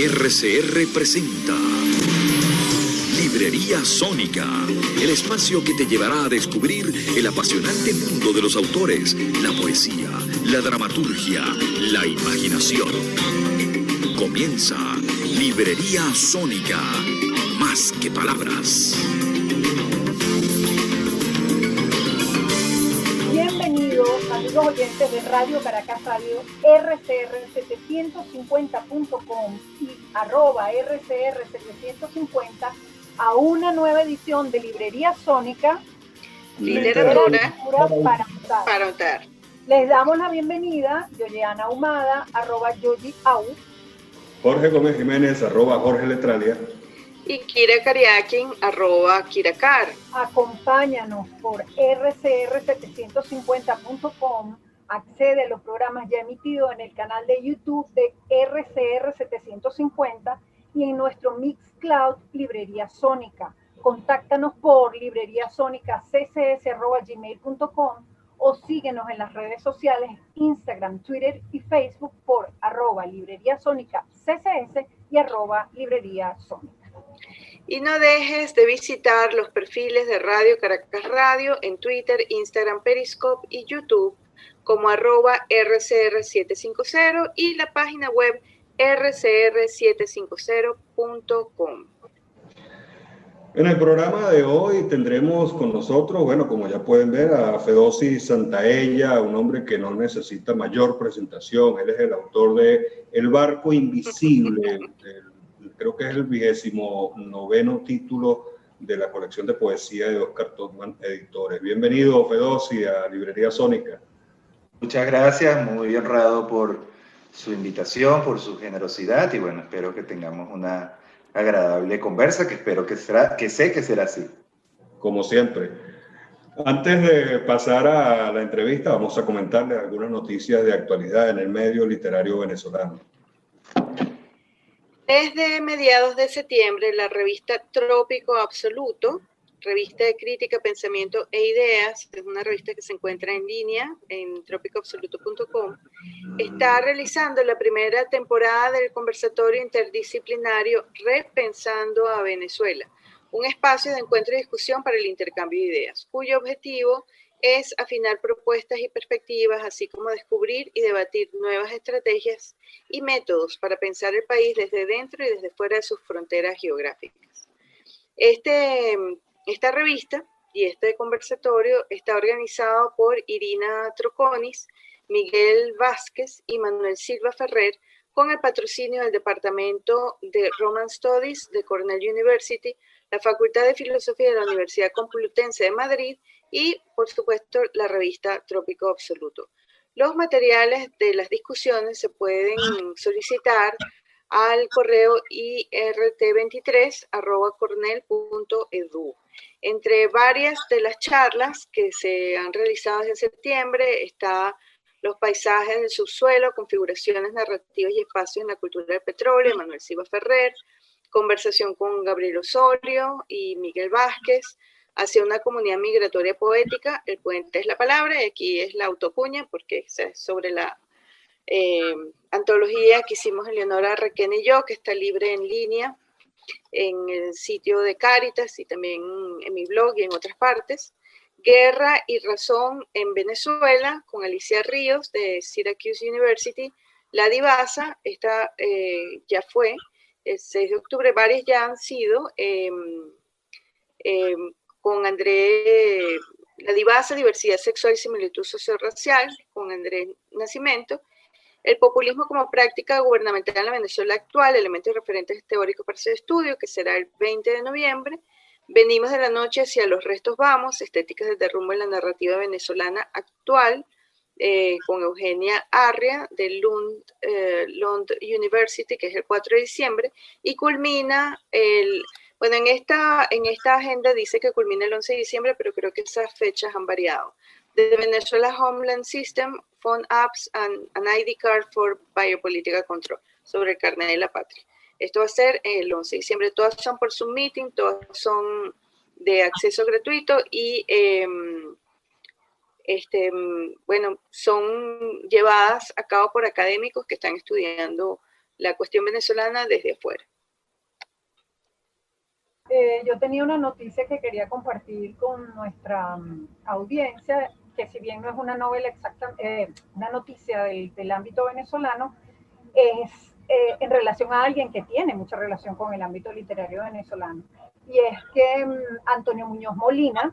RCR presenta Librería Sónica, el espacio que te llevará a descubrir el apasionante mundo de los autores, la poesía, la dramaturgia, la imaginación. Comienza Librería Sónica, más que palabras. Bienvenidos, amigos oyentes de Radio Caracas Radio, RCR750.com y @RCR750 a una nueva edición de Librería Sónica, Literatura para Ontar. Les damos la bienvenida, Yoyeana Ahumada, @YoyiAu, Jorge Gómez Jiménez, @Jorge Letralia, y Kira Kariakin, @KiraKar. Acompáñanos por RCR750.com, accede a los programas ya emitidos en el canal de YouTube de RCR750 y en nuestro Mixcloud Librería Sónica. Contáctanos por libreriasónicaccs@gmail.com o síguenos en las redes sociales Instagram, Twitter y Facebook por @libreriasónicaccs y @libreriasónica. Y no dejes de visitar los perfiles de Radio Caracas Radio en Twitter, Instagram, Periscope y YouTube como @RCR750 y la página web rcr750.com. En el programa de hoy tendremos con nosotros, como ya pueden ver, a Fedosi Santaella, un hombre que no necesita mayor presentación. Él es el autor de El barco invisible, creo que es el 29º título de la colección de poesía de Oscar Todman Editores. Bienvenido, Fedosi, a Librería Sónica. Muchas gracias, muy honrado por su invitación, por su generosidad y espero que tengamos una agradable conversa que sé que será así. Como siempre. Antes de pasar a la entrevista, vamos a comentarles algunas noticias de actualidad en el medio literario venezolano. Desde mediados de septiembre, la revista Trópico Absoluto, revista de crítica, pensamiento e ideas, es una revista que se encuentra en línea en trópicoabsoluto.com, está realizando la primera temporada del conversatorio interdisciplinario Repensando a Venezuela, un espacio de encuentro y discusión para el intercambio de ideas, cuyo objetivo es afinar propuestas y perspectivas, así como descubrir y debatir nuevas estrategias y métodos para pensar el país desde dentro y desde fuera de sus fronteras geográficas. Esta revista y este conversatorio está organizado por Irina Troconis, Miguel Vázquez y Manuel Silva Ferrer, con el patrocinio del Departamento de Roman Studies de Cornell University, la Facultad de Filosofía de la Universidad Complutense de Madrid y, por supuesto, la revista Trópico Absoluto. Los materiales de las discusiones se pueden solicitar al correo irt23@cornell.edu. Entre varias de las charlas que se han realizado desde septiembre está los paisajes del subsuelo, configuraciones narrativas y espacios en la cultura del petróleo, Manuel Silva Ferrer, conversación con Gabriel Osorio y Miguel Vázquez, hacia una comunidad migratoria poética, el puente es la palabra, y aquí es la autocuña, porque es sobre la antología que hicimos Eleonora Requena y yo, que está libre en línea en el sitio de Cáritas y también en mi blog y en otras partes. Guerra y razón en Venezuela, con Alicia Ríos de Syracuse University. La Divasa, esta ya fue el 6 de octubre, varias ya han sido, con Andrés, La Divasa, diversidad sexual y similitud socio-racial, con Andrés Nascimento. El populismo como práctica gubernamental en la Venezuela actual, elementos referentes teóricos para ese estudio, que será el 20 de noviembre. Venimos de la noche hacia los restos vamos, estéticas del derrumbe en la narrativa venezolana actual, con Eugenia Arria de Lund University, que es el 4 de diciembre, y culmina en esta agenda dice que culmina el 11 de diciembre, pero creo que esas fechas han variado. The Venezuela Homeland System, Phone Apps and an ID Card for Biopolitical Control, sobre el carnet de la patria. Esto va a ser el 11 de diciembre. Todas son por Zoom Meeting, todas son de acceso gratuito y son llevadas a cabo por académicos que están estudiando la cuestión venezolana desde afuera. Yo tenía una noticia que quería compartir con nuestra audiencia, que si bien no es una novela exacta, una noticia del ámbito venezolano, es en relación a alguien que tiene mucha relación con el ámbito literario venezolano. Y es que Antonio Muñoz Molina,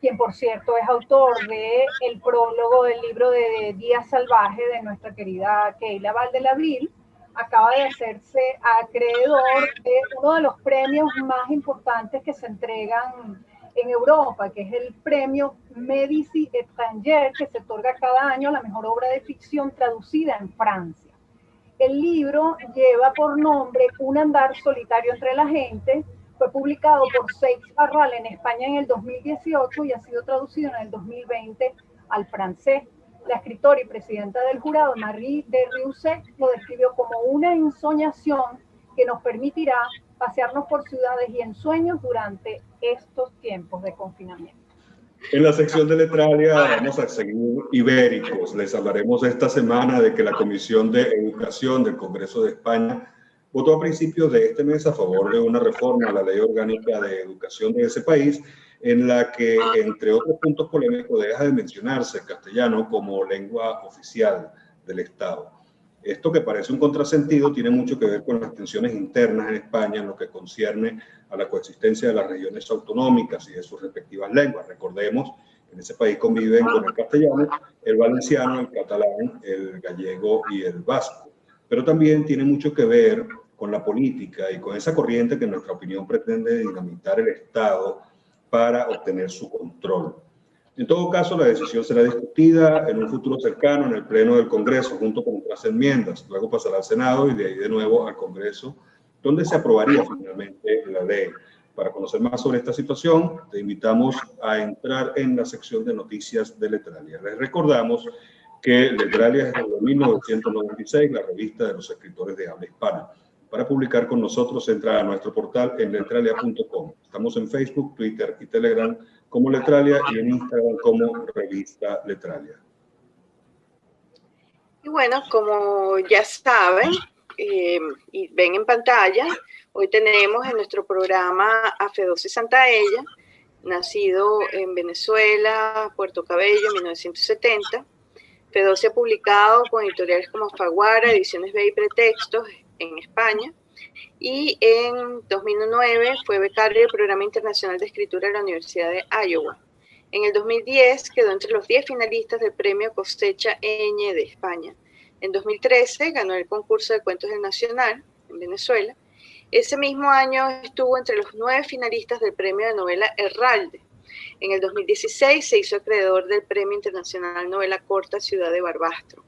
quien por cierto es autor del prólogo del libro de Día Salvaje de nuestra querida Keila Valdelabril, acaba de hacerse acreedor de uno de los premios más importantes que se entregan en Europa, que es el premio Médicis Étrangers, que se otorga cada año a la mejor obra de ficción traducida en Francia. El libro lleva por nombre Un andar solitario entre la gente, fue publicado por Seix Barral en España en el 2018 y ha sido traducido en el 2020 al francés. La escritora y presidenta del jurado, Marie de Riuset, lo describió como una ensoñación que nos permitirá pasearnos por ciudades y ensueños durante estos tiempos de confinamiento. En la sección de Letralia vamos a seguir ibéricos. Les hablaremos esta semana de que la Comisión de Educación del Congreso de España votó a principios de este mes a favor de una reforma a la Ley Orgánica de Educación de ese país, en la que, entre otros puntos polémicos, deja de mencionarse el castellano como lengua oficial del Estado. Esto, que parece un contrasentido, tiene mucho que ver con las tensiones internas en España en lo que concierne a la coexistencia de las regiones autonómicas y de sus respectivas lenguas. Recordemos que en ese país conviven con el castellano, el valenciano, el catalán, el gallego y el vasco. Pero también tiene mucho que ver con la política y con esa corriente que, en nuestra opinión, pretende dinamitar el Estado para obtener su control. En todo caso, la decisión será discutida en un futuro cercano en el Pleno del Congreso, junto con otras enmiendas. Luego pasará al Senado y de ahí de nuevo al Congreso, donde se aprobaría finalmente la ley. Para conocer más sobre esta situación, te invitamos a entrar en la sección de noticias de Letralia. Les recordamos que Letralia es desde 1996 la revista de los escritores de habla hispana. Para publicar con nosotros, entra a nuestro portal en letralia.com. Estamos en Facebook, Twitter y Telegram como Letralia y en Instagram como Revista Letralia. Y bueno, como ya saben y ven en pantalla, hoy tenemos en nuestro programa a Fedosy Santaella, nacido en Venezuela, Puerto Cabello, en 1970. Fedosy ha publicado con editoriales como Faguara, Ediciones B y Pretextos en España, y en 2009 fue becario del Programa Internacional de Escritura de la Universidad de Iowa. En el 2010 quedó entre los 10 finalistas del premio Cosecha Ñ de España. En 2013 ganó el concurso de cuentos del Nacional en Venezuela. Ese mismo año estuvo entre los 9 finalistas del premio de novela Herralde. En el 2016 se hizo acreedor del Premio Internacional Novela Corta Ciudad de Barbastro.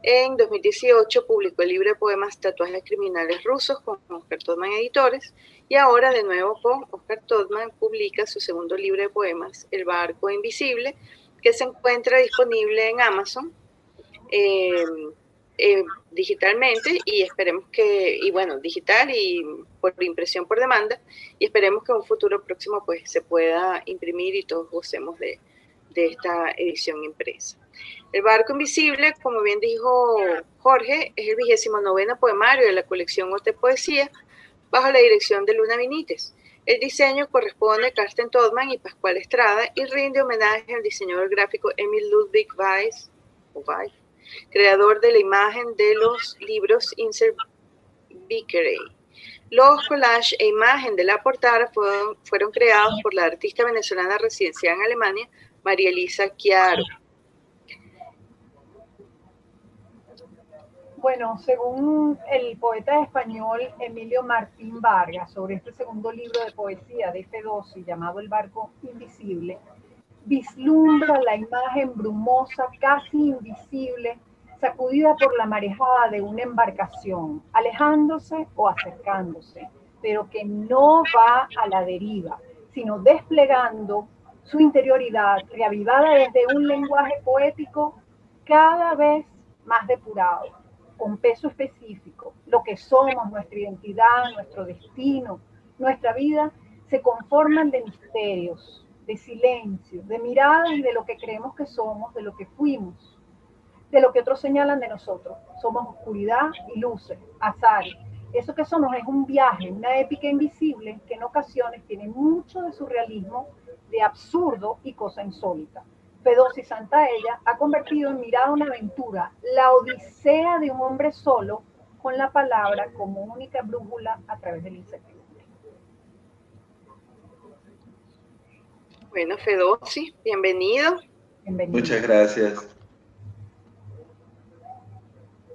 En 2018 publicó el libro de poemas Tatuajes Criminales Rusos con Oscar Todman Editores, y ahora de nuevo con Oscar Todman publica su segundo libro de poemas, El Barco Invisible, que se encuentra disponible en Amazon digitalmente, y esperemos que, y bueno, digital y por impresión por demanda, y esperemos que en un futuro próximo pues se pueda imprimir y todos gocemos de esta edición impresa. El Barco Invisible, como bien dijo Jorge, es el 29º poemario de la colección Ote Poesía, bajo la dirección de Luna Benítez. El diseño corresponde a Carsten Todman y Pascual Estrada y rinde homenaje al diseñador gráfico Emil Ludwig Weiss, creador de la imagen de los libros Insert Vickery. Los collages e imagen de la portada fueron creados por la artista venezolana residenciada en Alemania, María Elisa Chiaro. Bueno, según el poeta español Emilio Martín Vargas, sobre este segundo libro de poesía de Fedosy llamado El Barco Invisible, vislumbra la imagen brumosa, casi invisible, sacudida por la marejada de una embarcación, alejándose o acercándose, pero que no va a la deriva, sino desplegando su interioridad, reavivada desde un lenguaje poético cada vez más depurado, con peso específico. Lo que somos, nuestra identidad, nuestro destino, nuestra vida, se conforman de misterios, de silencios, de miradas y de lo que creemos que somos, de lo que fuimos, de lo que otros señalan de nosotros. Somos oscuridad y luces, azares. Eso que somos es un viaje, una épica invisible que en ocasiones tiene mucho de surrealismo, de absurdo y cosa insólita. Fedosy Santaella ha convertido en Mirada una aventura, la odisea de un hombre solo, con la palabra como única brújula a través del incertidumbre. Bueno, Fedosy, bienvenido. Bienvenido. Muchas gracias.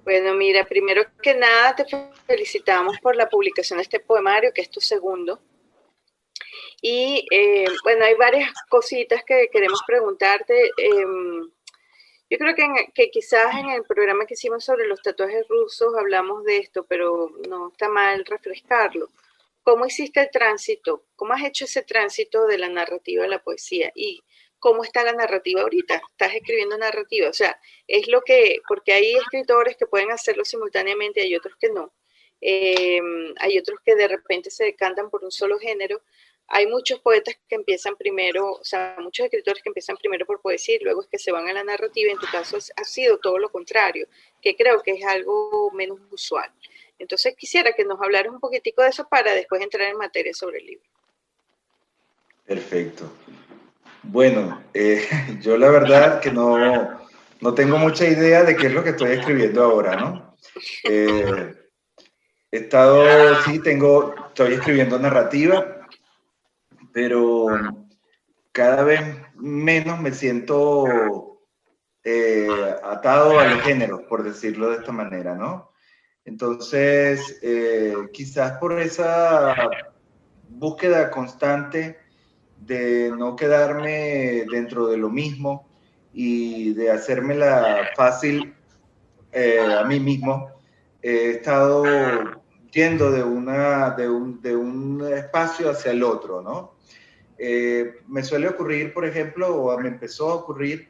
Bueno, mira, primero que nada te felicitamos por la publicación de este poemario, que es tu segundo. Y bueno, hay varias cositas que queremos preguntarte. Yo creo que quizás en el programa que hicimos sobre los tatuajes rusos hablamos de esto, pero no está mal refrescarlo. ¿Cómo hiciste el tránsito? ¿Cómo has hecho ese tránsito de la narrativa a la poesía? ¿Y cómo está la narrativa ahorita? ¿Estás escribiendo narrativa? O sea, es lo que, porque hay escritores que pueden hacerlo simultáneamente, hay otros que no. Hay otros que de repente se decantan por un solo género. Hay muchos poetas que empiezan primero, o sea, muchos escritores que empiezan primero por poesía y luego es que se van a la narrativa. En tu caso ha sido todo lo contrario, que creo que es algo menos usual. Entonces quisiera que nos hablaras un poquitico de eso para después entrar en materia sobre el libro. Perfecto. Bueno, yo la verdad que no tengo mucha idea de qué es lo que estoy escribiendo ahora, ¿no? Estoy escribiendo narrativa, pero cada vez menos me siento atado a los géneros, por decirlo de esta manera, ¿no? Entonces, quizás por esa búsqueda constante de no quedarme dentro de lo mismo y de hacérmela fácil a mí mismo, he estado yendo de un espacio hacia el otro, ¿no? Me suele ocurrir, por ejemplo, o me empezó a ocurrir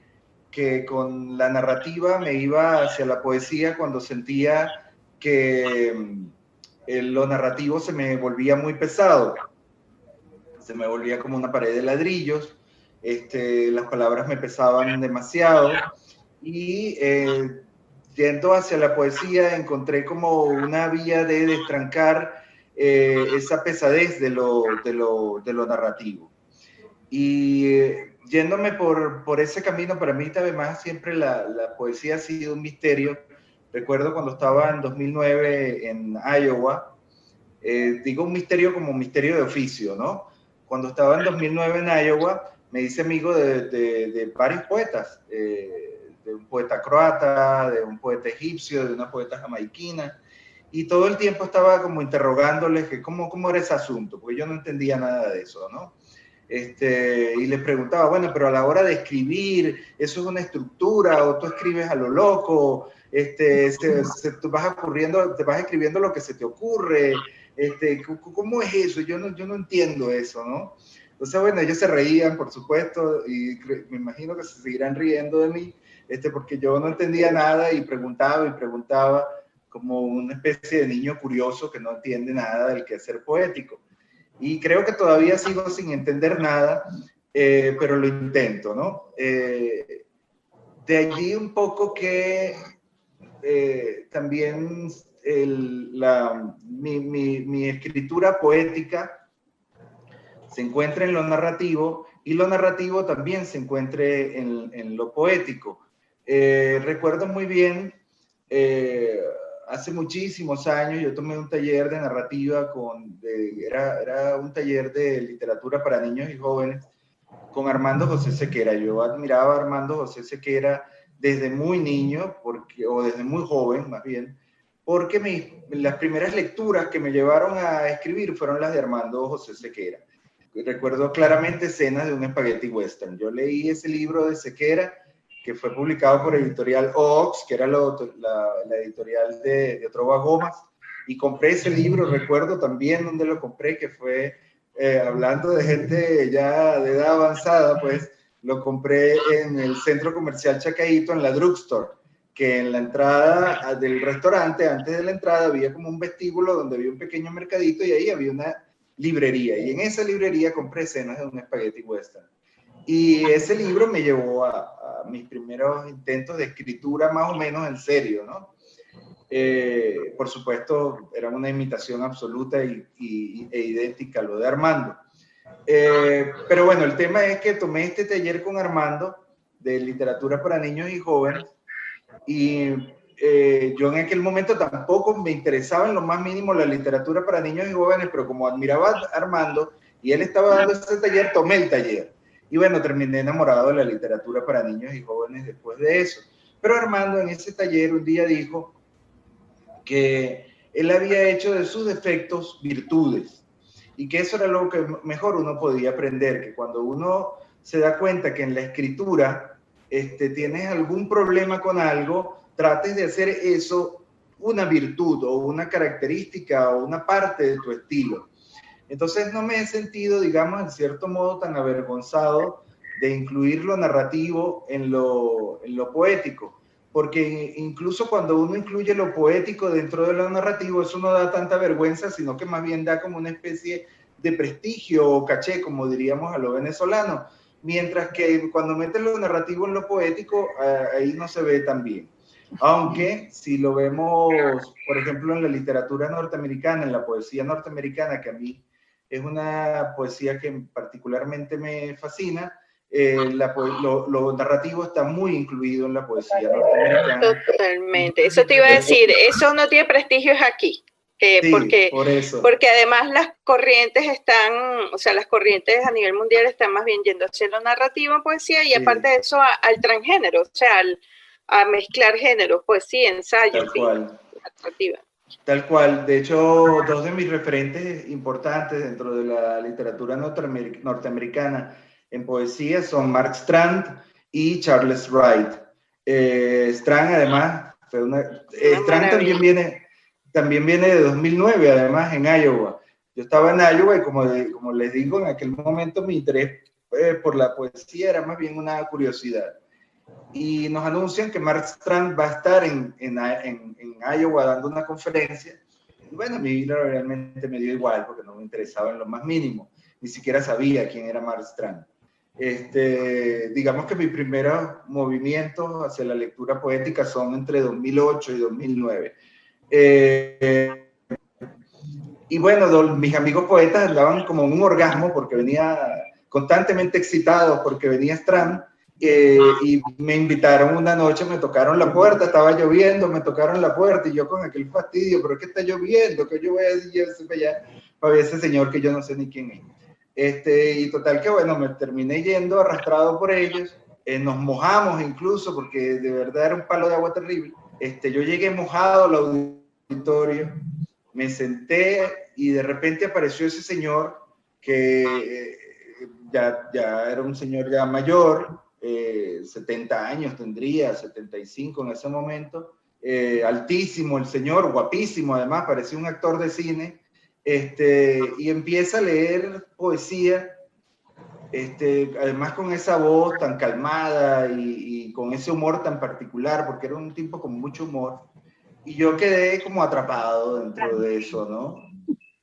que con la narrativa me iba hacia la poesía cuando sentía que lo narrativo se me volvía muy pesado. Se me volvía como una pared de ladrillos, las palabras me pesaban demasiado y yendo hacia la poesía encontré como una vía de destrancar esa pesadez de lo narrativo. Y yéndome por ese camino, para mí además siempre la poesía ha sido un misterio. Recuerdo cuando estaba en 2009 en Iowa, digo un misterio como un misterio de oficio, ¿no? Cuando estaba en 2009 en Iowa, me hice amigo de varios poetas, de un poeta croata, de un poeta egipcio, de una poeta jamaiquina, y todo el tiempo estaba como interrogándoles que cómo era ese asunto, porque yo no entendía nada de eso, ¿no? Y les preguntaba, bueno, pero a la hora de escribir, ¿eso es una estructura o tú escribes a lo loco? Tú te vas escribiendo lo que se te ocurre. ¿Cómo es eso? Yo no entiendo eso, ¿no? Entonces, bueno, ellos se reían, por supuesto, y me imagino que se seguirán riendo de mí, porque yo no entendía nada y preguntaba como una especie de niño curioso que no entiende nada del quehacer poético. Y creo que todavía sigo sin entender nada, pero lo intento, ¿no? De allí un poco que también mi escritura poética se encuentra en lo narrativo y lo narrativo también se encuentre en lo poético. Recuerdo muy bien, hace muchísimos años yo tomé un taller de narrativa, era un taller de literatura para niños y jóvenes con Armando José Sequera. Yo admiraba a Armando José Sequera desde muy niño, o desde muy joven más bien, porque las primeras lecturas que me llevaron a escribir fueron las de Armando José Sequera. Recuerdo claramente escenas de un espagueti western. Yo leí ese libro de Sequera, que fue publicado por Editorial Ox, que era la editorial de Trova Gómez, y compré ese libro. Recuerdo también dónde lo compré, que fue, hablando de gente ya de edad avanzada, pues lo compré en el Centro Comercial Chacaíto, en la Drugstore, que en la entrada del restaurante, antes de la entrada, había como un vestíbulo donde había un pequeño mercadito y ahí había una librería. Y en esa librería compré escenas de un espagueti western. Y ese libro me llevó a mis primeros intentos de escritura más o menos en serio, ¿no? Por supuesto, era una imitación absoluta e idéntica a lo de Armando. Pero bueno, el tema es que tomé este taller con Armando de literatura para niños y jóvenes y yo en aquel momento tampoco me interesaba en lo más mínimo la literatura para niños y jóvenes, pero como admiraba a Armando y él estaba dando ese taller, tomé el taller. Y bueno, terminé enamorado de la literatura para niños y jóvenes después de eso. Pero Armando en ese taller un día dijo que él había hecho de sus defectos virtudes y que eso era lo que mejor uno podía aprender, que cuando uno se da cuenta que en la escritura tienes algún problema con algo, trates de hacer eso una virtud o una característica o una parte de tu estilo. Entonces no me he sentido, digamos, en cierto modo tan avergonzado de incluir lo narrativo en lo poético, porque incluso cuando uno incluye lo poético dentro de lo narrativo, eso no da tanta vergüenza, sino que más bien da como una especie de prestigio o caché, como diríamos a lo venezolano, mientras que cuando metes lo narrativo en lo poético, ahí no se ve tan bien. Aunque si lo vemos, por ejemplo, en la literatura norteamericana, en la poesía norteamericana, que a mí es una poesía que particularmente me fascina, lo narrativo está muy incluido en la poesía norteamericana. Totalmente, eso te iba a decir, eso no tiene prestigio es aquí, Sí, por eso. porque además las corrientes están, o sea, las corrientes a nivel mundial están más bien yendo hacia lo narrativo en poesía y aparte de eso al transgénero, o sea, a mezclar géneros, poesía, ensayo, tal cual. narrativa. Tal cual. De hecho, dos de mis referentes importantes dentro de la literatura norteamericana en poesía son Mark Strand y Charles Wright. Strand, además, Strand también viene de 2009, además, en Iowa. Yo estaba en Iowa y como les digo, en aquel momento mi interés por la poesía era más bien una curiosidad. Y nos anuncian que Mark Strand va a estar en Iowa dando una conferencia. Y bueno, mi vida realmente me dio igual porque no me interesaba en lo más mínimo. Ni siquiera sabía quién era Mark Strand. Digamos que mis primeros movimientos hacia la lectura poética son entre 2008 y 2009. Y bueno, mis amigos poetas andaban como en un orgasmo porque venía constantemente excitados porque venía Strand. Y me invitaron una noche, me tocaron la puerta, estaba lloviendo, me tocaron la puerta y yo con aquel fastidio, pero es que está lloviendo, que yo voy a decir para ver ese señor que yo no sé ni quién es. Y total que bueno, me terminé yendo arrastrado por ellos, nos mojamos incluso porque de verdad era un palo de agua terrible. Yo llegué mojado al auditorio, me senté y de repente apareció ese señor que ya era un señor ya mayor, 70 años tendría, 75 en ese momento, altísimo el señor, guapísimo además, parecía un actor de cine, y empieza a leer poesía, además con esa voz tan calmada y con ese humor tan particular, porque era un tipo con mucho humor, y yo quedé como atrapado dentro de eso, ¿no?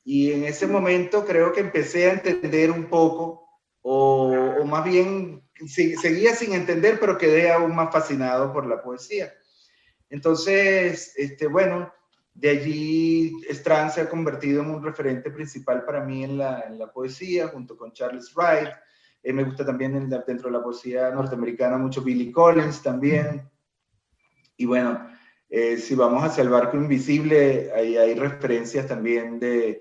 Y en ese momento creo que empecé a entender un poco, o más bien seguía sin entender, pero quedé aún más fascinado por la poesía. Entonces, bueno, de allí Strand se ha convertido en un referente principal para mí en la poesía, junto con Charles Wright. Me gusta también dentro de la poesía norteamericana mucho Billy Collins también. Y bueno, si vamos hacia el barco invisible, ahí hay referencias también de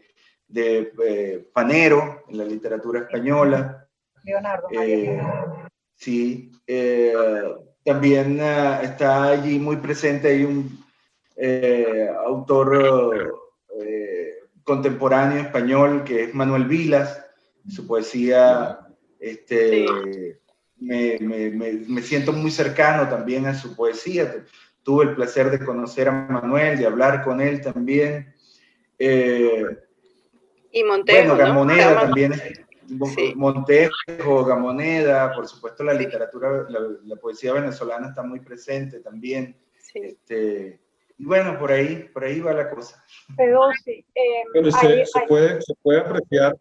Panero en la literatura española. Leonardo. Sí, también está allí muy presente, hay un autor contemporáneo español que es Manuel Vilas, su poesía, me siento muy cercano también a su poesía, tuve el placer de conocer a Manuel, de hablar con él también. Y Montejo, bueno, Gamoneda, ¿no? También es... Sí. Montejo, Gamoneda, por supuesto la literatura, la poesía venezolana está muy presente también. Sí. Y bueno, por ahí va la cosa. Pero sí. Pero se puede apreciar.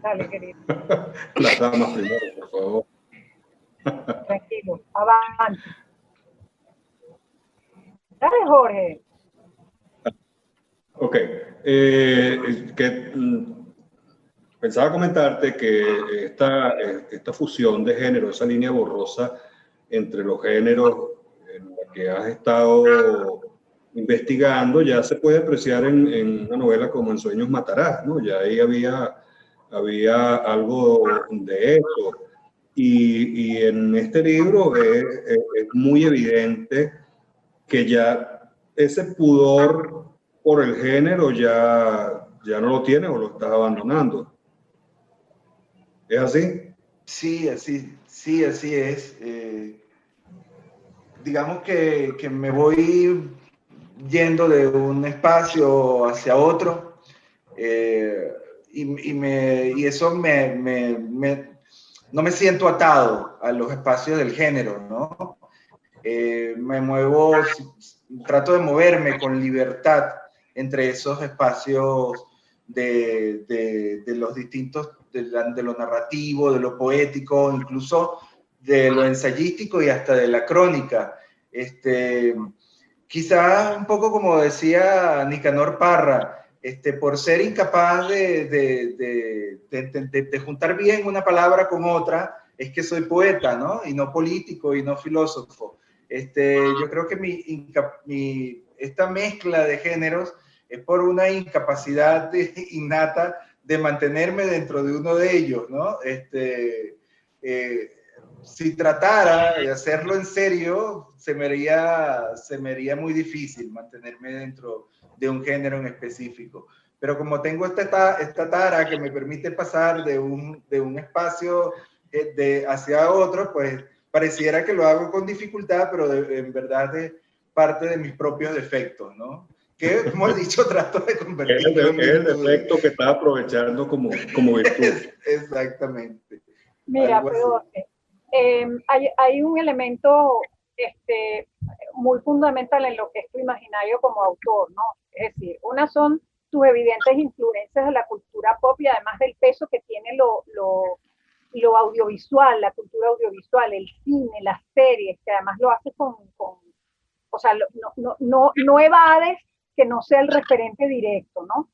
Dale, querido. Las damas primero, por favor. Tranquilo, avance. Dale, Jorge. Ok. Pensaba comentarte que esta fusión de género, esa línea borrosa entre los géneros en la que has estado investigando, ya se puede apreciar en una novela como En Sueños Matarás, ¿no? Ya ahí había algo de eso. Y en este libro es muy evidente que ya ese pudor por el género ya no lo tienes o lo estás abandonando. ¿Es así? Sí, así es. Digamos que me voy yendo de un espacio hacia otro y eso no me siento atado a los espacios del género, ¿no? Me muevo, trato de moverme con libertad entre esos espacios de los distintos, de lo narrativo, de lo poético, incluso de lo ensayístico y hasta de la crónica. Quizás un poco como decía Nicanor Parra, por ser incapaz de juntar bien una palabra con otra, es que soy poeta, ¿no? Y no político y no filósofo. Yo creo que esta mezcla de géneros es por una incapacidad innata de mantenerme dentro de uno de ellos, ¿no? Si tratara de hacerlo en serio, se me haría muy difícil mantenerme dentro de un género en específico. Pero como tengo esta tara que me permite pasar de un espacio hacia otro, pues pareciera que lo hago con dificultad, pero en verdad es parte de mis propios defectos, ¿no? Que, como he dicho, trato de convertirlo en virtud. Es el defecto que estás aprovechando como virtud. Exactamente. Mira, pero hay un elemento muy fundamental en lo que es tu imaginario como autor, ¿no? Es decir, unas son tus evidentes influencias de la cultura pop y además del peso que tiene lo audiovisual, la cultura audiovisual, el cine, las series, que además lo haces o sea, no evades que no sea el referente directo, ¿no?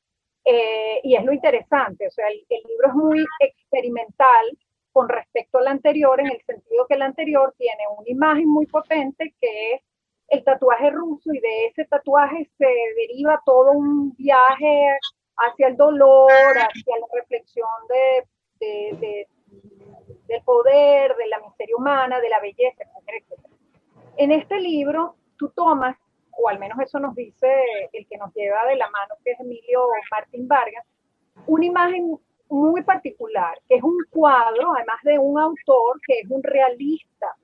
Y es lo interesante, o sea, el libro es muy experimental con respecto al anterior, en el sentido que el anterior tiene una imagen muy potente que es el tatuaje ruso, y de ese tatuaje se deriva todo un viaje hacia el dolor, hacia la reflexión del poder, de la miseria humana, de la belleza, etcétera, etcétera. En este libro tú tomas, o al menos eso nos dice el que nos lleva de la mano, que es Emilio Martín Vargas, una imagen muy particular, que es un cuadro, además de un autor que es un realista.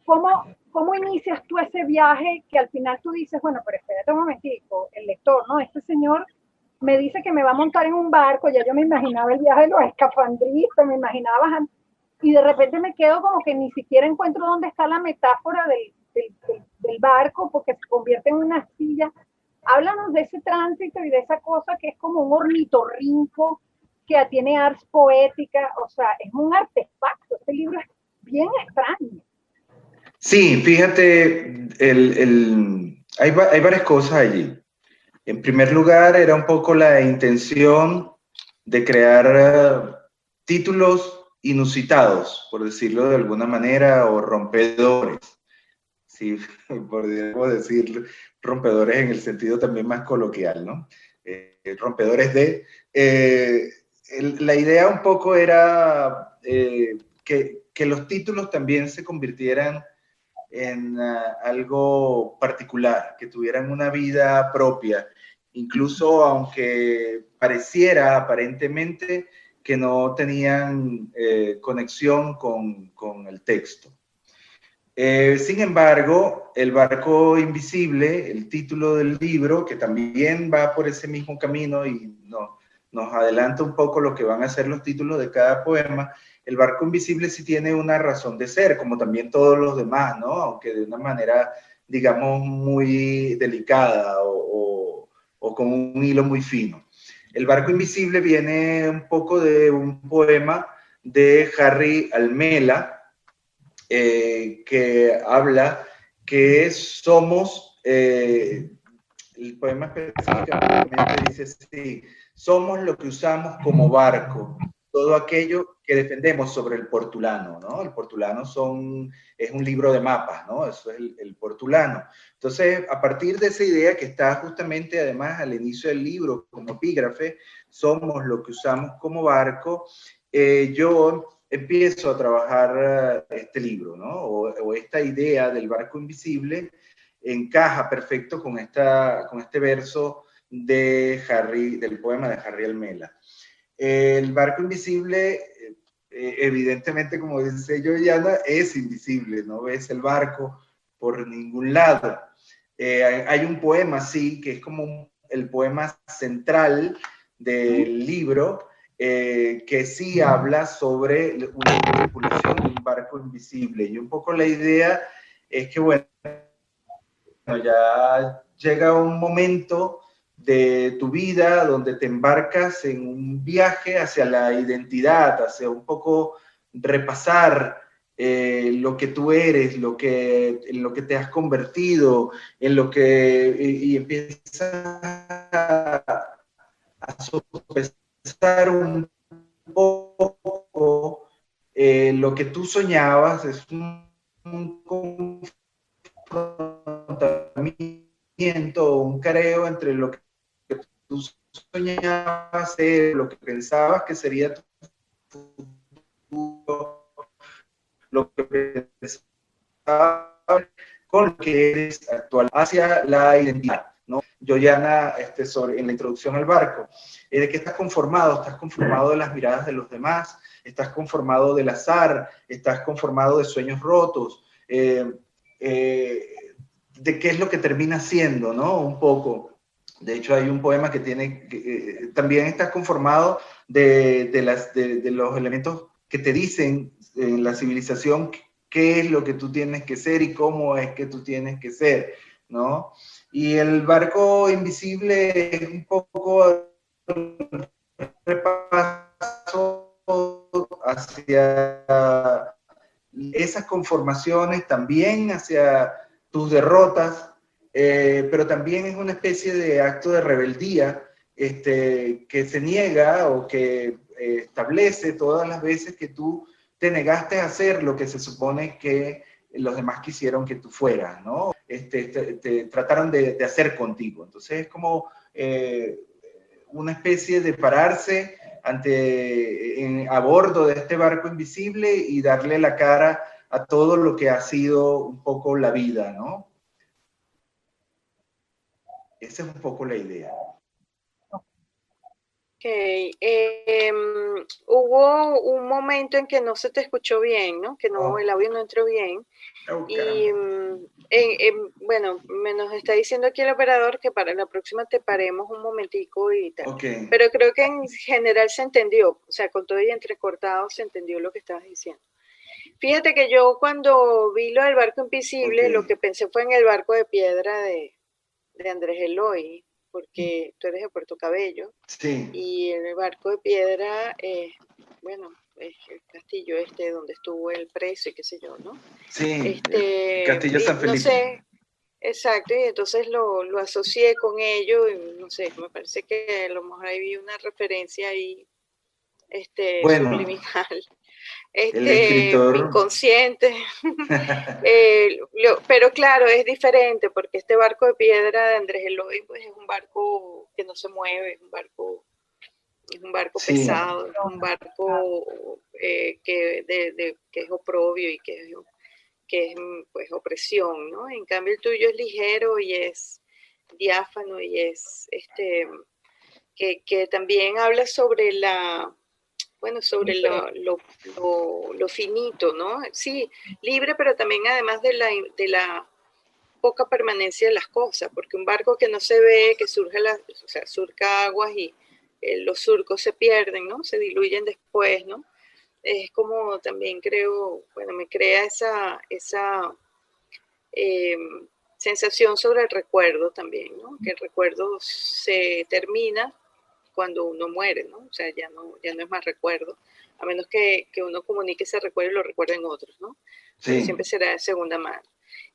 ¿Cómo inicias tú ese viaje que al final tú dices, bueno, pero espérate un momentico, el lector, ¿no? Este señor me dice que me va a montar en un barco, ya yo me imaginaba el viaje de los escafandristas, me imaginaba, y de repente me quedo como que ni siquiera encuentro dónde está la metáfora del barco, porque se convierte en una silla. Háblanos de ese tránsito y de esa cosa que es como un ornitorrinco que tiene ars poética, o sea, es un artefacto. Este libro es bien extraño. Sí, fíjate, hay varias cosas allí. En primer lugar, era un poco la intención de crear títulos inusitados, por decirlo de alguna manera, o rompedores. Sí, podríamos decir rompedores en el sentido también más coloquial, ¿no? Rompedores de... la idea un poco era que los títulos también se convirtieran en algo particular, que tuvieran una vida propia, incluso aunque pareciera aparentemente que no tenían conexión con el texto. Sin embargo, El barco invisible, el título del libro, que también va por ese mismo camino y nos adelanta un poco lo que van a ser los títulos de cada poema. El barco invisible sí tiene una razón de ser, como también todos los demás, ¿no? Aunque de una manera, digamos, muy delicada o con un hilo muy fino. El barco invisible viene un poco de un poema de Harry Almela, que habla que somos, el poema específicamente dice así: somos lo que usamos como barco, todo aquello que defendemos sobre el portulano, ¿no? El portulano es un libro de mapas, ¿no? Eso es el portulano. Entonces, a partir de esa idea que está justamente además al inicio del libro como epígrafe, somos lo que usamos como barco, yo empiezo a trabajar este libro, ¿no? O esta idea del barco invisible encaja perfecto con este verso del poema de Harry Almela. El barco invisible, evidentemente, como dice Joyanna, es invisible, no ves el barco por ningún lado. Hay un poema, sí, que es como el poema central del libro, que sí habla sobre una tripulación de un barco invisible. Y un poco la idea es que, bueno, ya llega un momento de tu vida donde te embarcas en un viaje hacia la identidad, hacia un poco repasar lo que tú eres, en lo que te has convertido, y empiezas a sopesar un poco lo que tú soñabas. Es un confrontamiento, un careo entre lo que tú soñabas ser, lo que pensabas que sería tu futuro, lo que pensabas con lo que eres actual, hacia la identidad, ¿no? Joyanna, en la introducción al barco, ¿de qué estás conformado? Estás conformado de las miradas de los demás, estás conformado del azar, estás conformado de sueños rotos, de qué es lo que termina siendo, ¿no? Un poco. De hecho, hay un poema que tiene, también estás conformado de los elementos que te dicen en la civilización qué es lo que tú tienes que ser y cómo es que tú tienes que ser, ¿no? Y el barco invisible es un poco un repaso hacia esas conformaciones, también hacia tus derrotas, pero también es una especie de acto de rebeldía que se niega o que establece todas las veces que tú te negaste a hacer lo que se supone que los demás quisieron que tú fueras, ¿no? Te trataron de hacer contigo. Entonces es como una especie de pararse a bordo de este barco invisible y darle la cara a todo lo que ha sido un poco la vida, ¿no? Esa es un poco la idea. Ok, hubo un momento en que no se te escuchó bien, ¿no? Que no, el audio no entró bien. Oh, y bueno, nos está diciendo aquí el operador que para la próxima te paremos un momentico y tal. Okay. Pero creo que en general se entendió, o sea, con todo y entrecortado se entendió lo que estabas diciendo. Fíjate que yo cuando vi lo del barco invisible, lo que pensé fue en el barco de piedra de Andrés Eloy, porque tú eres de Puerto Cabello. Sí. Y el barco de piedra, bueno, es el castillo donde estuvo el preso y qué sé yo, ¿no? Sí, Castillo San Felipe. No sé, exacto, y entonces lo asocié con ello, y no sé, me parece que a lo mejor ahí vi una referencia ahí, bueno, subliminal, el escritor inconsciente. Pero claro, es diferente, porque este barco de piedra de Andrés Eloy, pues es un barco que no se mueve, es un barco sí, pesado, es un barco que es oprobio y que es pues opresión, ¿no? En cambio el tuyo es ligero y es diáfano y es que también habla sobre sobre lo finito, ¿no? Sí, libre, pero también además de la poca permanencia de las cosas, porque un barco que no se ve, que surca aguas y los surcos se pierden, ¿no? Se diluyen después, ¿no? Es como también creo, bueno, me crea esa sensación sobre el recuerdo también, ¿no? Que el recuerdo se termina cuando uno muere, ¿no? O sea, ya no es más recuerdo, a menos que uno comunique ese recuerdo y lo recuerden otros, ¿no? Sí. Pero siempre será de segunda mano.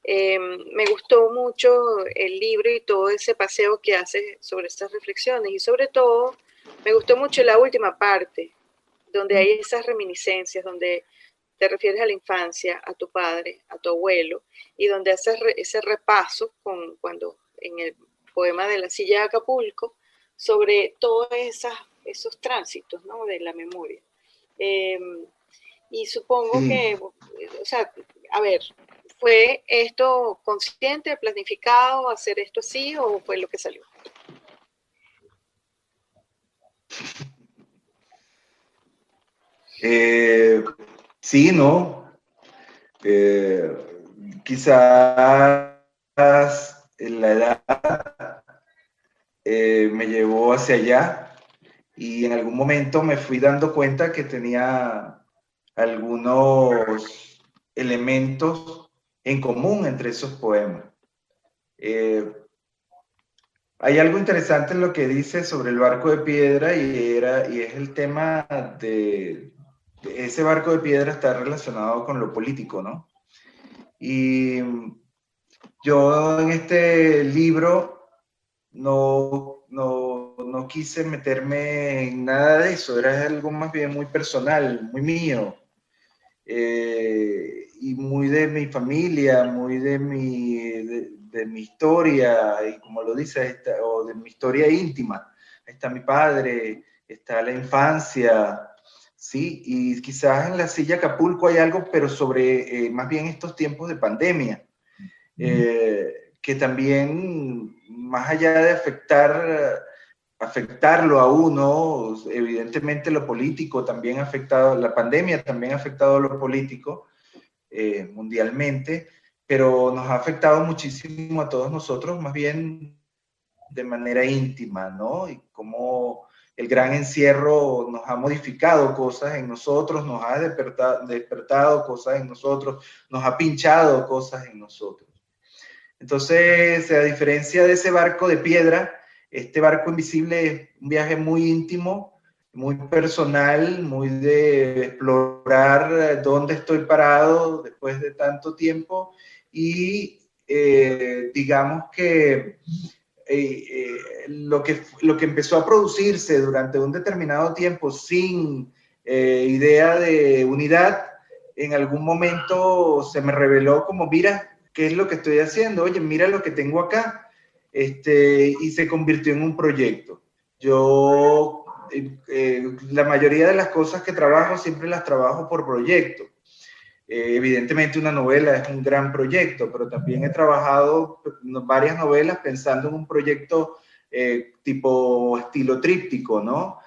Me gustó mucho el libro y todo ese paseo que hace sobre estas reflexiones, y sobre todo me gustó mucho la última parte, donde hay esas reminiscencias, donde te refieres a la infancia, a tu padre, a tu abuelo, y donde haces ese repaso cuando en el poema de La silla de Acapulco, sobre todos esos tránsitos, ¿no?, de la memoria. Y supongo que, o sea, a ver, ¿fue esto consciente, planificado, hacer esto así, o fue lo que salió? Sí, ¿no? Quizás la edad me llevó hacia allá, y en algún momento me fui dando cuenta que tenía algunos elementos en común entre esos poemas. Hay algo interesante en lo que dice sobre el barco de piedra, y es el tema de ese barco de piedra está relacionado con lo político, ¿no? Y yo en este libro no quise meterme en nada de eso, era algo más bien muy personal, muy mío, y muy de mi familia, muy de mi historia, y como lo dice, o de mi historia íntima. Ahí está mi padre, está la infancia, sí, y quizás en La silla de Acapulco hay algo, pero sobre más bien estos tiempos de pandemia, que también, más allá de afectarlo a uno, evidentemente lo político también ha afectado, la pandemia también ha afectado a lo político mundialmente, pero nos ha afectado muchísimo a todos nosotros, más bien de manera íntima, ¿no? Y cómo el gran encierro nos ha modificado cosas en nosotros, nos ha despertado cosas en nosotros, nos ha pinchado cosas en nosotros. Entonces, a diferencia de ese barco de piedra, este barco invisible es un viaje muy íntimo, muy personal, muy de explorar dónde estoy parado después de tanto tiempo, y digamos que lo que empezó a producirse durante un determinado tiempo sin idea de unidad, en algún momento se me reveló como, mira, ¿qué es lo que estoy haciendo? Oye, mira lo que tengo acá. Y se convirtió en un proyecto. Yo, la mayoría de las cosas que trabajo, siempre las trabajo por proyecto. Evidentemente una novela es un gran proyecto, pero también he trabajado varias novelas pensando en un proyecto tipo estilo tríptico, ¿no?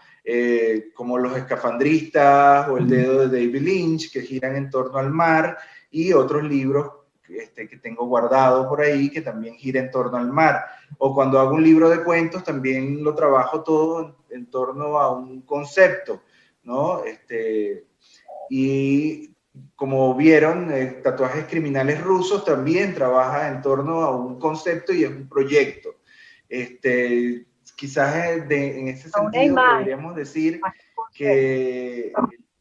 Como Los Escafandristas o El dedo de David Lynch, que giran en torno al mar, y otros libros que tengo guardado por ahí que también gira en torno al mar. O cuando hago un libro de cuentos, también lo trabajo todo en torno a un concepto, ¿no? Y como vieron, Tatuajes Criminales Rusos también trabaja en torno a un concepto y es un proyecto. Quizás en ese sentido podríamos decir que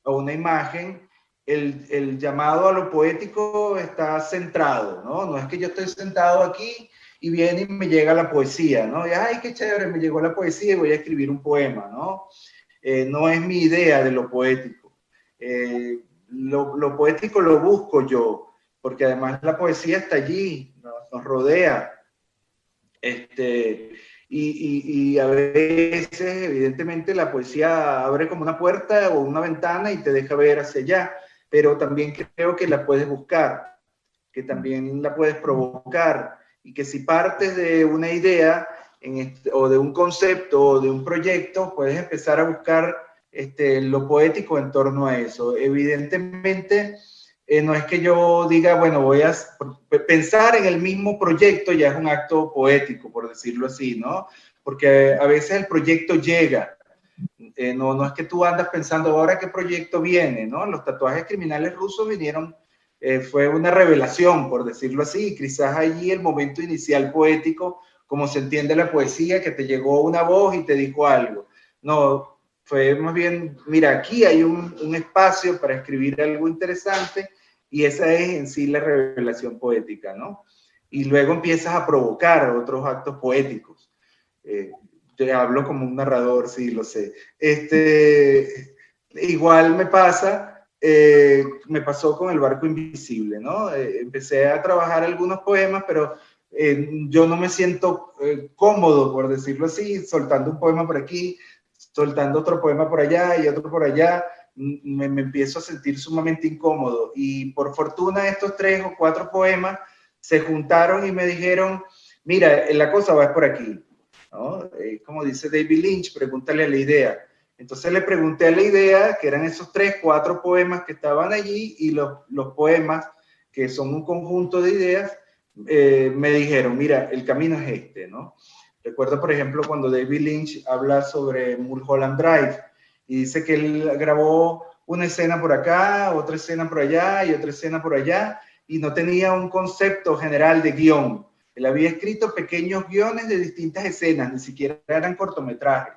a una imagen, el llamado a lo poético está centrado, ¿no? No es que yo estoy sentado aquí y viene y me llega la poesía, ¿no? Y, ay, qué chévere, me llegó la poesía y voy a escribir un poema, ¿no? No es mi idea de lo poético. Lo poético lo busco yo, porque además la poesía está allí, nos rodea. Y a veces, evidentemente, la poesía abre como una puerta o una ventana y te deja ver hacia allá, pero también creo que la puedes buscar, que también la puedes provocar, y que si partes de una idea o de un concepto o de un proyecto, puedes empezar a buscar lo poético en torno a eso. Evidentemente, no es que yo diga, bueno, voy a pensar en el mismo proyecto, ya es un acto poético, por decirlo así, ¿no? Porque a veces el proyecto llega. No es que tú andas pensando, ahora qué proyecto viene, ¿no? Los Tatuajes Criminales Rusos vinieron, fue una revelación, por decirlo así, quizás allí el momento inicial poético, como se entiende la poesía, que te llegó una voz y te dijo algo. No, fue más bien, mira, aquí hay un espacio para escribir algo interesante y esa es en sí la revelación poética, ¿no? Y luego empiezas a provocar otros actos poéticos. Te hablo como un narrador, sí, lo sé. Igual me pasó con El barco invisible, ¿no? Empecé a trabajar algunos poemas, pero yo no me siento cómodo, por decirlo así, soltando un poema por aquí, soltando otro poema por allá y otro por allá. Me empiezo a sentir sumamente incómodo. Y por fortuna estos 3 o 4 poemas se juntaron y me dijeron, mira, la cosa va por aquí, ¿no? Como dice David Lynch, pregúntale a la idea. Entonces le pregunté a la idea, que eran esos 3, 4 poemas que estaban allí, y los poemas, que son un conjunto de ideas, me dijeron, mira, el camino es este, ¿no? Recuerdo, por ejemplo, cuando David Lynch habla sobre Mulholland Drive, y dice que él grabó una escena por acá, otra escena por allá, y otra escena por allá, y no tenía un concepto general de guión. Él había escrito pequeños guiones de distintas escenas, ni siquiera eran cortometrajes.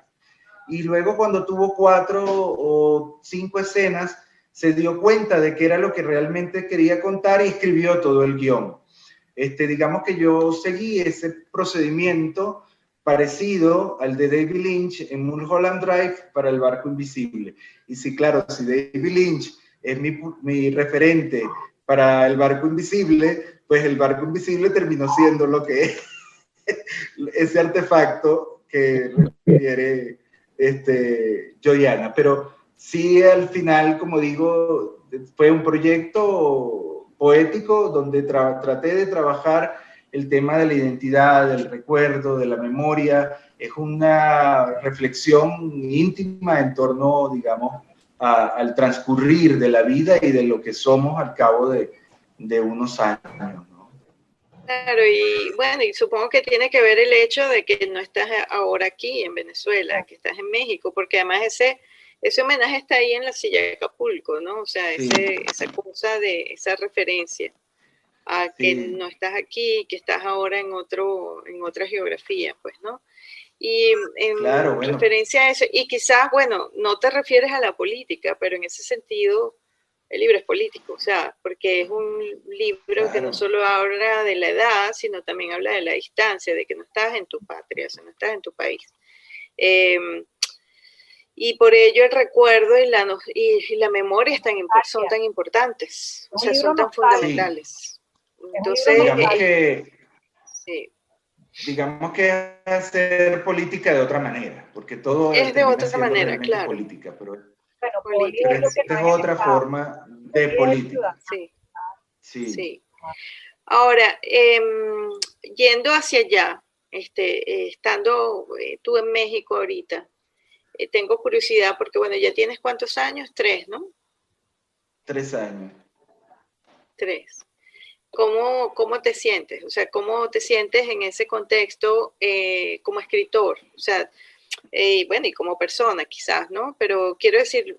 Y luego cuando tuvo 4 o 5 escenas, se dio cuenta de que era lo que realmente quería contar y escribió todo el guión. Digamos que yo seguí ese procedimiento parecido al de David Lynch en Mulholland Drive para El barco invisible. Y sí, claro, si David Lynch es mi referente para El barco invisible, pues El barco invisible terminó siendo lo que es ese artefacto que refiere Joyana. Pero sí, al final, como digo, fue un proyecto poético donde traté de trabajar el tema de la identidad, del recuerdo, de la memoria. Es una reflexión íntima en torno, digamos, al transcurrir de la vida y de lo que somos al cabo de unos años, ¿no? Claro, y bueno, y supongo que tiene que ver el hecho de que no estás ahora aquí en Venezuela, que estás en México, porque además ese homenaje está ahí en la silla de Acapulco, ¿no? O sea, Sí. esa cosa de esa referencia a que Sí. no estás aquí, que estás ahora en otra geografía, pues, ¿no? Y en Claro, bueno. referencia a eso, y quizás, bueno, no te refieres a la política, pero en ese sentido el libro es político, o sea, porque es un libro Claro. que no solo habla de la edad, sino también habla de la distancia, de que no estás en tu patria, o sea, no estás en tu país. Y por ello el recuerdo y la memoria son tan importantes, o sea, son tan fundamentales. Entonces, digamos que es hacer política de otra manera, porque todo es de otra siendo manera, realmente claro. política, pero Política. es otra forma de política. Sí. Ahora, yendo hacia allá, estando tú en México ahorita, tengo curiosidad porque, bueno, ya tienes ¿cuántos años? 3, ¿no? 3 años. 3. ¿Cómo te sientes? O sea, ¿cómo te sientes en ese contexto como escritor? O sea, bueno, y como persona quizás, ¿no? Pero quiero decir,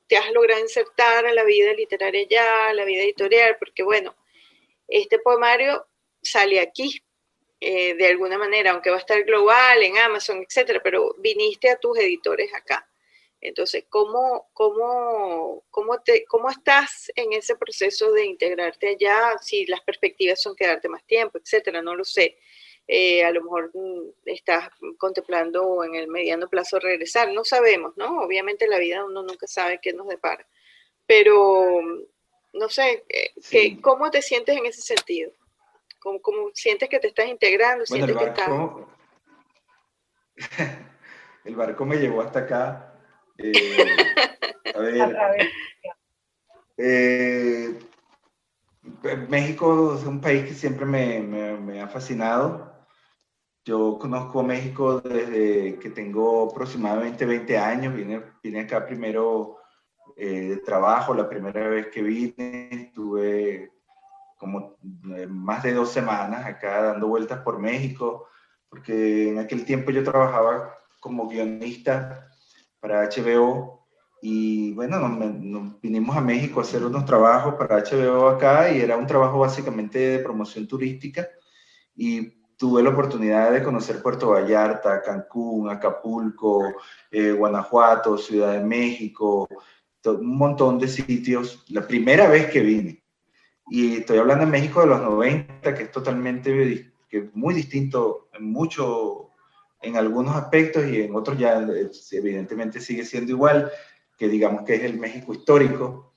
te has logrado insertar a la vida literaria ya, a la vida editorial, porque, bueno, este poemario sale aquí, de alguna manera, aunque va a estar global, en Amazon, etcétera, pero viniste a tus editores acá. Entonces, ¿cómo estás en ese proceso de integrarte allá? Si las perspectivas son quedarte más tiempo, etcétera, no lo sé. A lo mejor estás contemplando en el mediano plazo regresar, no sabemos, ¿no? Obviamente la vida uno nunca sabe qué nos depara, pero no sé, Sí. ¿cómo te sientes en ese sentido? ¿Cómo sientes que te estás integrando? Bueno, ¿Sientes que estás...? El barco me llevó hasta acá. A ver, México es un país que siempre me ha fascinado. Yo conozco México desde que tengo aproximadamente 20 años. Vine acá primero de trabajo. La primera vez que vine estuve como más de 2 semanas acá dando vueltas por México, porque en aquel tiempo yo trabajaba como guionista para HBO y bueno, nos vinimos a México a hacer unos trabajos para HBO acá y era un trabajo básicamente de promoción turística y tuve la oportunidad de conocer Puerto Vallarta, Cancún, Acapulco, Guanajuato, Ciudad de México, un montón de sitios, la primera vez que vine. Y estoy hablando de México de los 90, que es totalmente, que es muy distinto en algunos aspectos, y en otros ya evidentemente sigue siendo igual, que digamos que es el México histórico.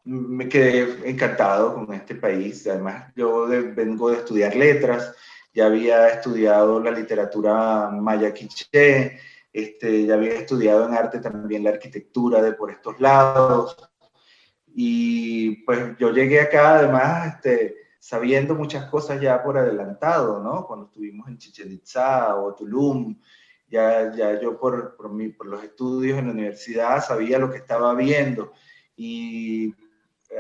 Me quedé encantado con este país. Además, yo vengo de estudiar letras, ya había estudiado la literatura maya quiché, ya había estudiado en arte también la arquitectura de por estos lados. Y pues yo llegué acá además sabiendo muchas cosas ya por adelantado, ¿no? Cuando estuvimos en Chichén Itzá o Tulum, ya yo por los estudios en la universidad sabía lo que estaba viendo. Y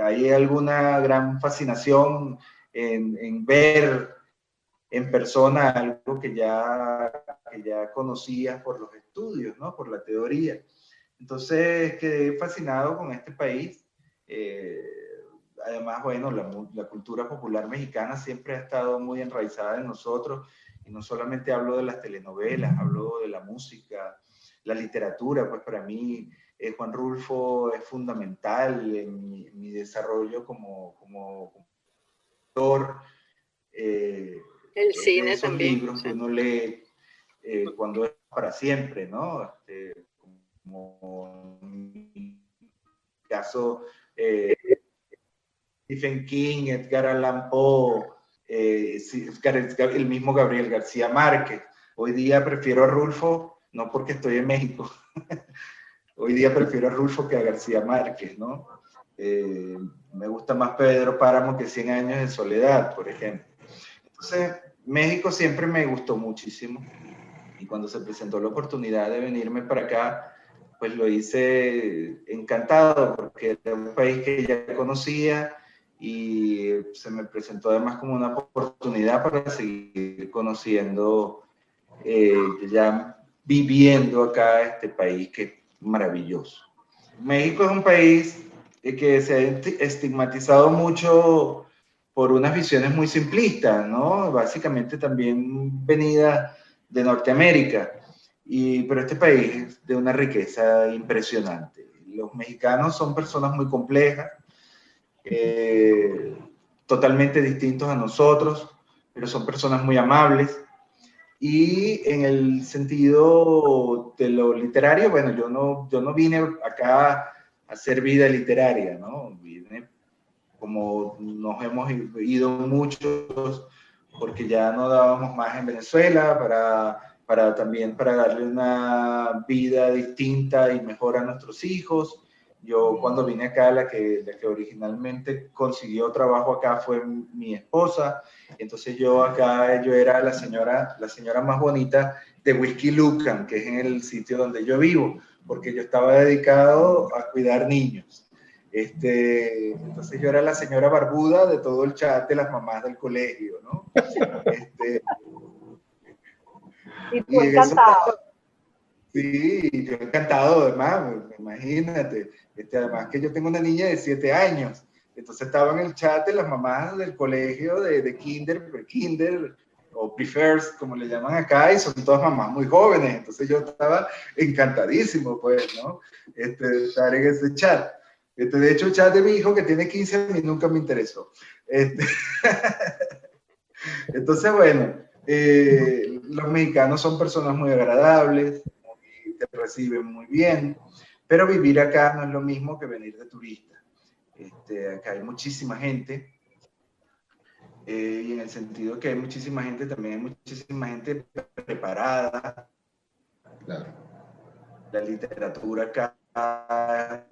hay alguna gran fascinación en ver en persona algo que ya conocías por los estudios, ¿no? Por la teoría. Entonces quedé fascinado con este país. Además, bueno, la cultura popular mexicana siempre ha estado muy enraizada en nosotros, y no solamente hablo de las telenovelas, hablo de la música, la literatura. Pues para mí Juan Rulfo es fundamental en mi desarrollo como autor. El cine esos también. libros que uno lee cuando es para siempre, ¿no? Como en mi caso, Stephen King, Edgar Allan Poe, el mismo Gabriel García Márquez. Hoy día prefiero a Rulfo, no porque estoy en México, hoy día prefiero a Rulfo que a García Márquez, ¿no? Me gusta más Pedro Páramo que 100 años de soledad, por ejemplo. Entonces, México siempre me gustó muchísimo, y cuando se presentó la oportunidad de venirme para acá, pues lo hice encantado, porque era un país que ya conocía, y se me presentó además como una oportunidad para seguir conociendo, ya viviendo acá este país que es maravilloso. México es un país que se ha estigmatizado mucho por unas visiones muy simplistas, ¿no? Básicamente también venida de Norteamérica, pero este país es de una riqueza impresionante. Los mexicanos son personas muy complejas, totalmente distintos a nosotros, pero son personas muy amables. Y en el sentido de lo literario, bueno, yo no vine acá a hacer vida literaria, ¿no? Vine como nos hemos ido muchos, porque ya no dábamos más en Venezuela, también para darle una vida distinta y mejor a nuestros hijos. Yo cuando vine acá, la que originalmente consiguió trabajo acá fue mi esposa. Entonces yo era la señora más bonita de Whisky Lucan, que es en el sitio donde yo vivo, porque yo estaba dedicado a cuidar niños. Entonces yo era la señora barbuda de todo el chat de las mamás del colegio, ¿no? Y tú encantado. Sí, yo encantado, además, imagínate. Además que yo tengo una niña de 7 años. Entonces estaba en el chat de las mamás del colegio de kinder, pre-kinder, o prefers, como le llaman acá, y son todas mamás muy jóvenes. Entonces yo estaba encantadísimo, pues, ¿no? Estar en ese chat. De hecho, el chat de mi hijo, que tiene 15 a mí nunca me interesó. Entonces, bueno, los mexicanos son personas muy agradables, te reciben muy bien, pero vivir acá no es lo mismo que venir de turista. Acá hay muchísima gente, y en el sentido que hay muchísima gente, también hay muchísima gente preparada. Claro. La literatura acá, hay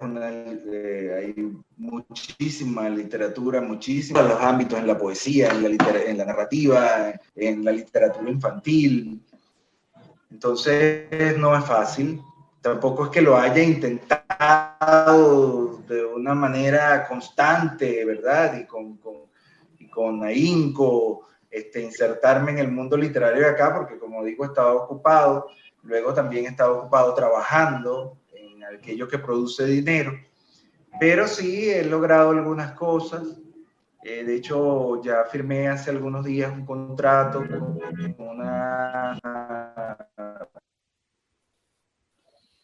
muchísima literatura, muchísimos los ámbitos, en la poesía, en la narrativa, en la literatura infantil. Entonces no es fácil. Tampoco es que lo haya intentado de una manera constante, ¿verdad? Y con ahínco, insertarme en el mundo literario de acá, porque como digo, he estado ocupado. Luego también he estado ocupado trabajando en aquello que produce dinero. Pero sí he logrado algunas cosas. De hecho, ya firmé hace algunos días un contrato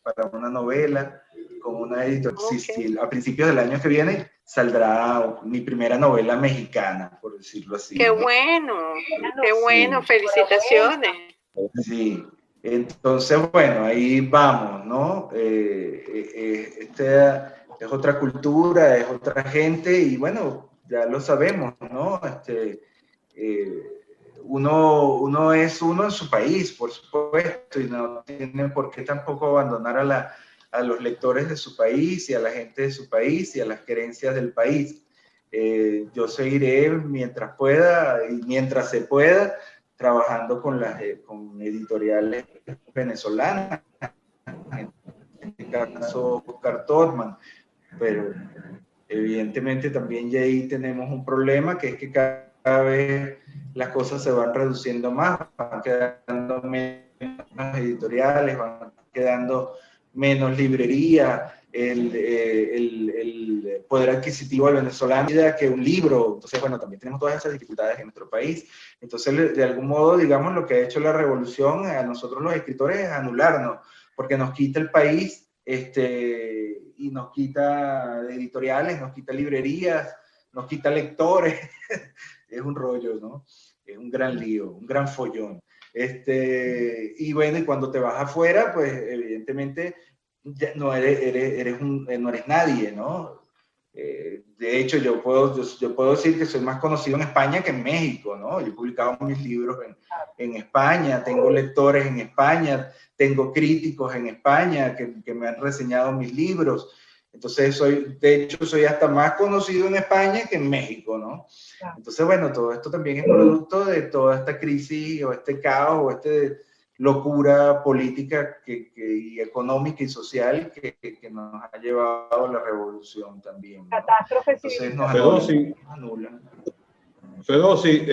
para una novela con una editorial. Okay. Sí, a principios del año que viene saldrá mi primera novela mexicana, por decirlo así. ¡Qué bueno! ¡Qué bueno! Sí. ¡Felicitaciones! Sí, entonces, bueno, ahí vamos, ¿no? Esta es otra cultura, es otra gente, y bueno, ya lo sabemos, ¿no? Uno es uno en su país, por supuesto, y no tiene por qué tampoco abandonar a los lectores de su país y a la gente de su país y a las creencias del país. Yo seguiré mientras pueda y mientras se pueda trabajando con editoriales venezolanas, en este caso Cartolman, pero evidentemente también ya ahí tenemos un problema, que es que cada vez las cosas se van reduciendo más, van quedando menos editoriales, van quedando menos librerías, el poder adquisitivo del venezolano que un libro. Entonces, bueno, también tenemos todas esas dificultades en nuestro país. Entonces, de algún modo, digamos, lo que ha hecho la revolución a nosotros los escritores es anularnos, porque nos quita el país, y nos quita editoriales, nos quita librerías, nos quita lectores. Es un rollo, ¿no? Es un gran lío, un gran follón. Y bueno, y cuando te vas afuera, pues evidentemente no eres nadie, ¿no? De hecho, yo puedo decir que soy más conocido en España que en México, ¿no? Yo he publicado mis libros en España, tengo lectores en España, tengo críticos en España que me han reseñado mis libros. Entonces, de hecho, soy hasta más conocido en España que en México, ¿no? Entonces, bueno, todo esto también es producto de toda esta crisis o este caos o esta locura política y económica y social que nos ha llevado a la revolución también, ¿no? Catástrofe civil. Entonces nos anulan. Fedosy,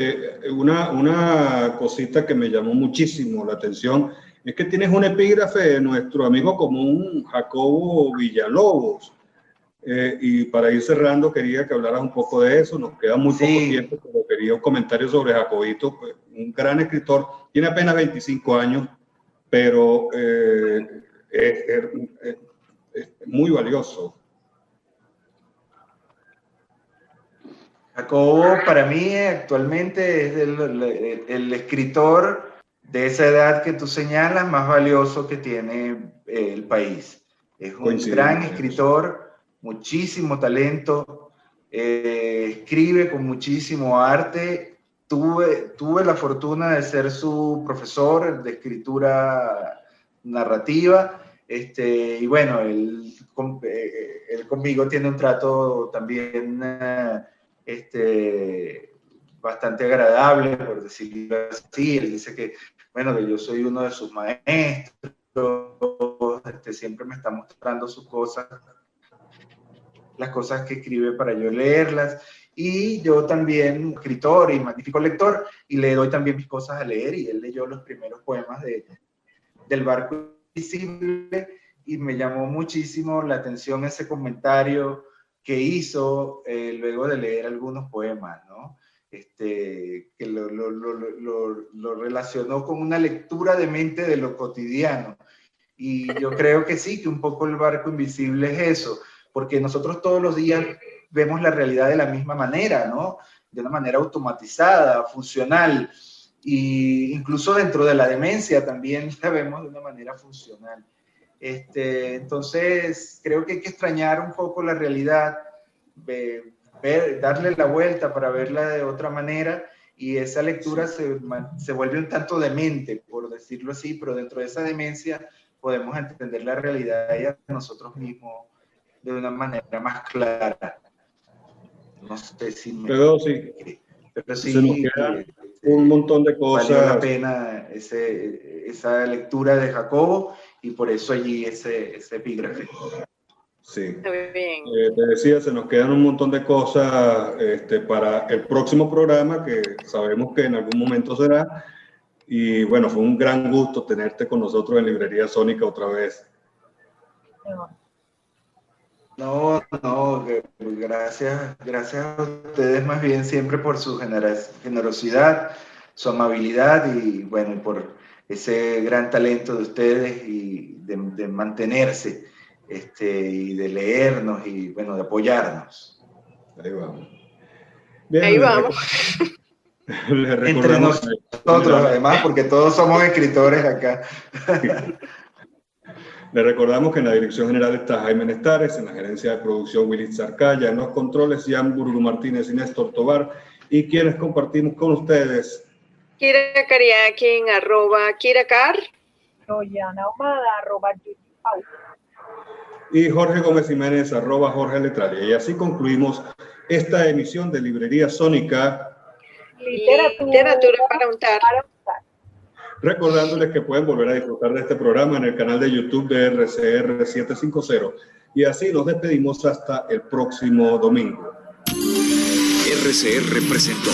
una cosita que me llamó muchísimo la atención es que tienes un epígrafe de nuestro amigo común Jacobo Villalobos. Y para ir cerrando, quería que hablaras un poco de eso. Nos queda muy poco tiempo, pero quería un comentario sobre Jacobito, pues, un gran escritor. Tiene apenas 25 años, pero es muy valioso. Jacobo, para mí, actualmente es el escritor de esa edad que tú señalas más valioso que tiene el país. Es un gran escritor, muchísimo talento, escribe con muchísimo arte. Tuve la fortuna de ser su profesor de escritura narrativa, y bueno, él conmigo tiene un trato también bastante agradable, por decirlo así. Él dice que, bueno, que yo soy uno de sus maestros, siempre me está mostrando sus cosas, las cosas que escribe para yo leerlas, y yo también, escritor y magnífico lector, y le doy también mis cosas a leer, y él leyó los primeros poemas del Barco Invisible, y me llamó muchísimo la atención ese comentario que hizo luego de leer algunos poemas, ¿no? Que lo relacionó con una lectura de mente de lo cotidiano. Y yo creo que sí, que un poco el Barco Invisible es eso, porque nosotros todos los días vemos la realidad de la misma manera, ¿no? De una manera automatizada, funcional, y incluso dentro de la demencia también la vemos de una manera funcional. Entonces, creo que hay que extrañar un poco la realidad, darle la vuelta para verla de otra manera, y esa lectura se vuelve un tanto demente, por decirlo así, pero dentro de esa demencia podemos entender la realidad y a nosotros mismos de una manera más clara. No sé si pero sí, se nos queda un montón de cosas. Valió la pena esa lectura de Jacobo, y por eso allí ese epígrafe. Sí. Bien. Te decía, se nos quedan un montón de cosas para el próximo programa, que sabemos que en algún momento será. Y bueno, fue un gran gusto tenerte con nosotros en Librería Sónica otra vez. No, gracias a ustedes más bien siempre por su generosidad, su amabilidad y bueno, por ese gran talento de ustedes y de mantenerse y de leernos y bueno, de apoyarnos. Ahí vamos. Bien, Ahí vamos. Entre nosotros, además, porque todos somos escritores acá. Le recordamos que en la dirección general está Jaime Nestares, en la gerencia de producción Willy Zarcaya, en los controles Jan Burgo Martínez y Néstor Tobar, y quienes compartimos con ustedes. Kira Kariakin, @KiraCar. Royana Ahumada, @Yuti. Y Jorge Gómez Jiménez, @Jorge Letralia. Y así concluimos esta emisión de Librería Sónica. Literatura para untar. Recordándoles que pueden volver a disfrutar de este programa en el canal de YouTube de RCR 750. Y así nos despedimos hasta el próximo domingo. RCR presentó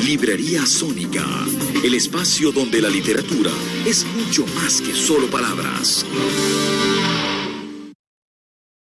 Librería Sónica, el espacio donde la literatura es mucho más que solo palabras.